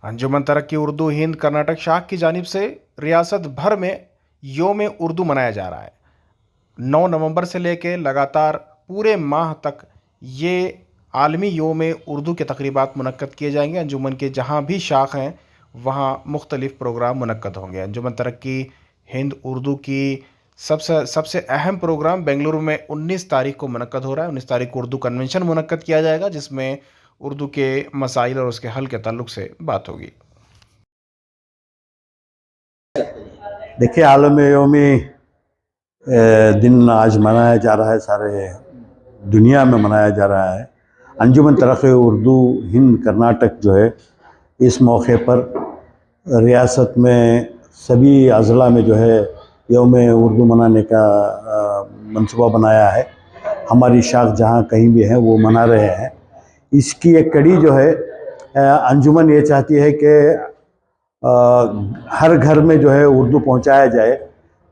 अंजुमन तरक्की उर्दू हिंद कर्नाटक शाख की जानिब से रियासत भर में योम उर्दू मनाया जा रहा है। 9 नवंबर से लेकर लगातार पूरे माह तक ये आलमी योम उर्दू के तकरीबात मुनक्कद किए जाएंगे। अंजुमन के जहाँ भी शाख हैं वहाँ मुख्तलिफ प्रोग्राम मुनक्कद होंगे। अंजुमन तरक्की हिंद उर्दू की सबसे अहम प्रोग्राम बेंगलुरु में 19 तारीख को मुनक्कद हो रहा है। 19 तारीख को उर्दू कन्वेंशन मुनक्कद किया जाएगा, जिसमें उर्दू के मसाइल और उसके हल के ताल्लुक से बात होगी। देखिए, आलम योमी दिन आज मनाया जा रहा है, सारे दुनिया में मनाया जा रहा है। अंजुमन तरक्की उर्दू हिंद कर्नाटक जो है, इस मौके पर रियासत में सभी अज़ला में जो है योम उर्दू मनाने का मंसूबा बनाया है। हमारी शाख जहाँ कहीं भी है वो मना रहे हैं। इसकी एक कड़ी जो है, अंजुमन ये चाहती है कि हर घर में जो है उर्दू पहुंचाया जाए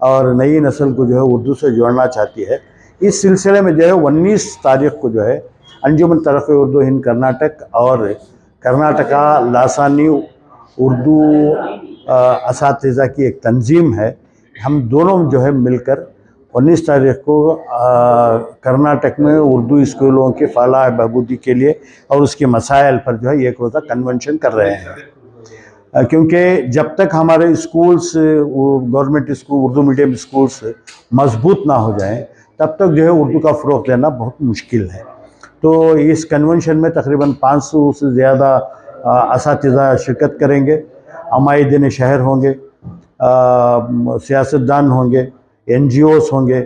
और नई नस्ल को जो है उर्दू से जोड़ना चाहती है। इस सिलसिले में जो है 19 तारीख को जो है अंजुमन तरक्की उर्दू हिंद कर्नाटक और कर्नाटका लासानी उर्दू असातिज़ा की एक तंजीम है। हम दोनों जो है मिलकर 19 तारीख को कर्नाटक में उर्दू स्कूलों के फलाह बहबूदी के लिए और उसके मसाइल पर जो है एक रोज़ा कन्वेंशन कर रहे हैं। क्योंकि जब तक हमारे schools, government school, Urdu medium schools मजबूत ना हो जाएं, तब तक जो है उर्दू का फ़रोग़ देना बहुत मुश्किल है। तो इस कन्वेंशन में तकरीबन 500 से ज़्यादा असातिज़ा शिरकत करेंगे। अमायदीन शहर होंगे, सियासतदान होंगे, NGOs होंगे।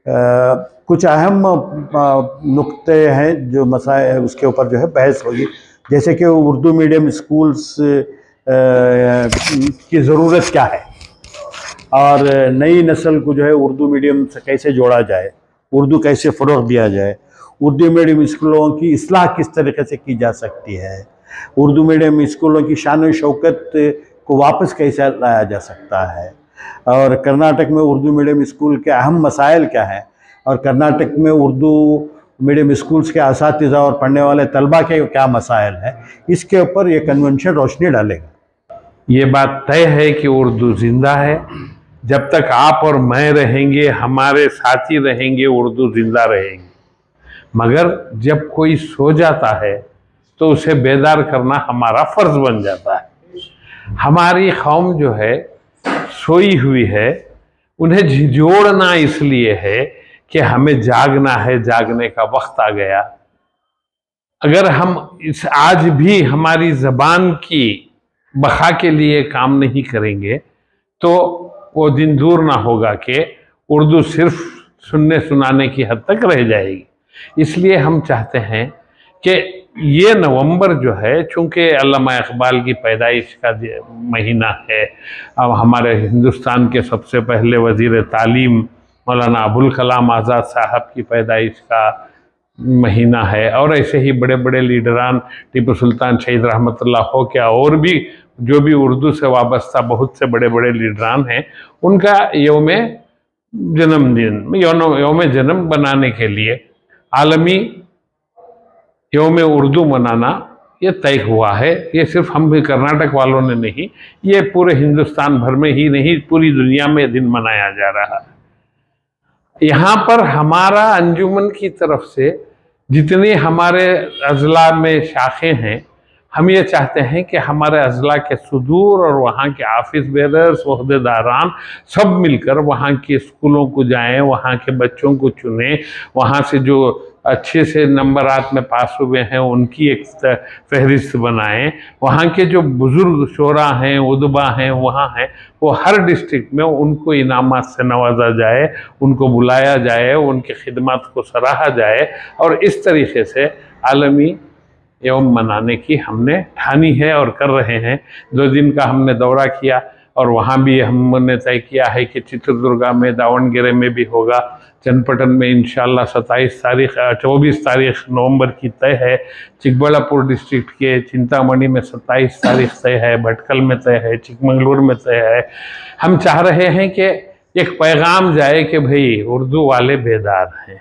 कुछ अहम नुक्ते हैं जो मसाइल, उसके ऊपर जो है बहस होगी, जैसे कि उर्दू मीडियम स्कूल्स की ज़रूरत क्या है और नई नस्ल को जो है उर्दू मीडियम से कैसे जोड़ा जाए, उर्दू कैसे फ़रोग़ दिया जाए, उर्दू मीडियम स्कूलों की इस्लाह किस तरीके से की जा सकती है, उर्दू मीडियम स्कूलों की शान और शौकत को वापस कैसे लाया जा सकता है, और कर्नाटक में उर्दू मीडियम स्कूल के अहम मसाइल क्या हैं, और कर्नाटक में उर्दू मीडियम स्कूल्स के असातिज़ा और पढ़ने वाले तलबा के क्या मसाइल हैं। इसके ऊपर ये कन्वेंशन रोशनी डालेगा। ये बात तय है कि उर्दू जिंदा है। जब तक आप और मैं रहेंगे, हमारे साथी रहेंगे, उर्दू जिंदा रहेंगी। मगर जब कोई सो जाता है तो उसे बेदार करना हमारा फर्ज बन जाता है। हमारी कौम जो है सोई हुई है, उन्हें झिझोड़ना इसलिए है कि हमें जागना है, जागने का वक्त आ गया। अगर हम आज भी हमारी ज़बान की बका के लिए काम नहीं करेंगे तो वो दिन दूर ना होगा कि उर्दू सिर्फ सुनने सुनाने की हद तक रह जाएगी। इसलिए हम चाहते हैं कि ये नवंबर जो है, चूँकि अल्लामा इकबाल की पैदाइश का महीना है, अब हमारे हिंदुस्तान के सबसे पहले वज़ीर तालीम मौलाना अबुल कलाम आज़ाद साहब की पैदाइश का महीना है, और ऐसे ही बड़े बड़े लीडरान, टीपू सुल्तान शहीद रहमतुल्लाह हो क्या, और भी जो भी उर्दू से वाबस्ता बहुत से बड़े बड़े लीडरान हैं, उनका योम जन्म बनाने के लिए आलमी योम उर्दू मनाना ये तय हुआ है। ये सिर्फ हम भी कर्नाटक वालों ने नहीं, ये पूरे हिंदुस्तान भर में ही नहीं, पूरी दुनिया में दिन मनाया जा रहा है। यहाँ पर हमारा अंजुमन की तरफ से जितनी हमारे अज़ला में शाखें हैं, हम ये चाहते हैं कि हमारे अज़ला के सुदूर और वहाँ के ऑफिस बेरर्स, ओहदेदारान सब मिलकर वहाँ के स्कूलों को जाएं, वहाँ के बच्चों को चुनें, वहाँ से जो अच्छे से नंबरात में पास हुए हैं उनकी एक फहरिस्त बनाएं, वहाँ के जो बुज़ुर्ग शोरा हैं, उदबा हैं, वहाँ हैं, वो हर डिस्ट्रिक्ट में उनको इनामात से नवाजा जाए, उनको बुलाया जाए, उनकी खिदमत को सराहा जाए, और इस तरीके से आलमी यौम मनाने की हमने ठानी है और कर रहे हैं। 2 दिन का हमने दौरा किया और वहाँ भी हमने तय किया है कि चित्रदुर्गा में, दावणगेरे में भी होगा, चन्नपटन में इंशाल्लाह 24 तारीख नवंबर की तय है, चिकबल्लापुर डिस्ट्रिक्ट के चिंतामणि में 27 तारीख तय है, भटकल में तय है, चिकमंगलूर में तय है। हम चाह रहे हैं कि एक पैगाम जाए कि भाई उर्दू वाले बेदार हैं।